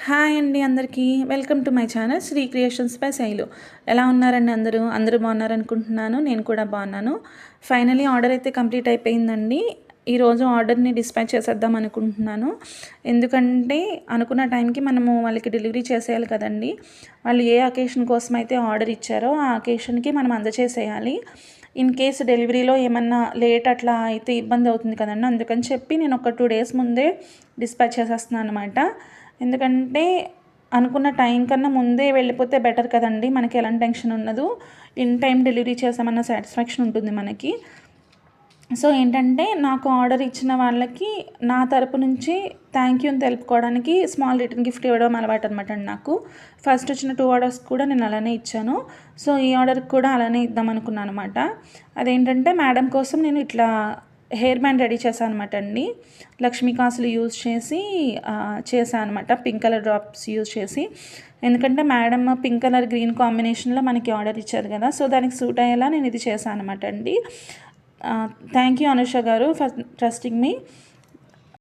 Hi అండి అందరికీ welcome to my channel Shri creations by Shailu. ఎలా ఉన్నారండి అందరూ బాగున్నారనుకుంటున్నాను. నేను కూడా బాగున్నాను. ఫైనలీ ఆర్డర్ అయితే కంప్లీట్ అయిపోయిందండి. ఈరోజు ఆర్డర్ని డిస్పాచ్ చేసేద్దాం అనుకుంటున్నాను. ఎందుకంటే అనుకున్న టైంకి మనము వాళ్ళకి డెలివరీ చేసేయాలి కదండి. వాళ్ళు ఏ అకేషన్ కోసం అయితే ఆర్డర్ ఇచ్చారో ఆ అకేషన్కి మనం అందజేసేయాలి. ఇన్ కేస్ డెలివరీలో ఏమన్నా లేట్ అట్లా అయితే ఇబ్బంది అవుతుంది కదండి. అందుకని చెప్పి నేను ఒక 2 days ముందే డిస్పాచ్ చేసేస్తున్నాను అనమాట. ఎందుకంటే అనుకున్న టైం కన్నా ముందే వెళ్ళిపోతే బెటర్ కదండి. మనకి ఎలాంటి టెన్షన్ ఉండదు. ఇన్ టైం డెలివరీ చేసామన్న సాటిస్ఫాక్షన్ ఉంటుంది మనకి. సో ఏంటంటే నాకు ఆర్డర్ ఇచ్చిన వాళ్ళకి నా తరపు నుంచి థ్యాంక్ యూ అని తెలుపుకోవడానికి స్మాల్ రిటర్న్ గిఫ్ట్ ఇవ్వడం అలవాటు అనమాట అండి నాకు. ఫస్ట్ వచ్చిన 2 orders కూడా నేను అలానే ఇచ్చాను. సో ఈ ఆర్డర్కి కూడా అలానే ఇద్దాం అనుకున్నాను అనమాట. అదేంటంటే మేడం కోసం నేను ఇట్లా హెయిర్ బ్యాండ్ రెడీ చేశాను అనమాట అండి. లక్ష్మీ కాసులు యూజ్ చేసి చేశాను అనమాట. పింక్ కలర్ డ్రాప్స్ యూజ్ చేసి. ఎందుకంటే మేడం పింక్ కలర్ గ్రీన్ కాంబినేషన్లో మనకి ఆర్డర్ ఇచ్చారు కదా. సో దానికి సూట్ అయ్యేలా నేను ఇది చేశాను అనమాట అండి. థ్యాంక్ యూ అనుష గారు ఫర్ ట్రస్టింగ్ మీ.